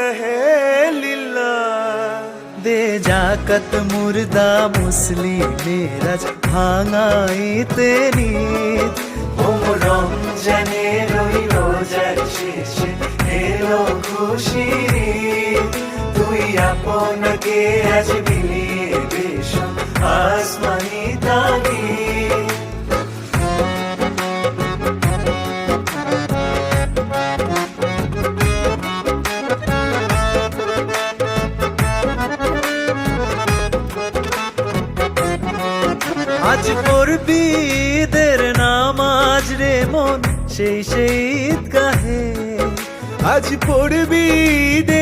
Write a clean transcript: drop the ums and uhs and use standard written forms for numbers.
रहे लिल्लाह। दे जाकत मुर्दा मुसलिमेर আজ ভাঙাইতে নিত। রমজানের ওই রোজার শেষে এলো খুশির ঈদ। তুই আপনাকে আজ বিলিয়ে বেশ আসমানি তাগিদ। আজ পড়বি ঈদের নামাজ রে মন সেই ঈদগাহে। আজ পড়বি ঈদের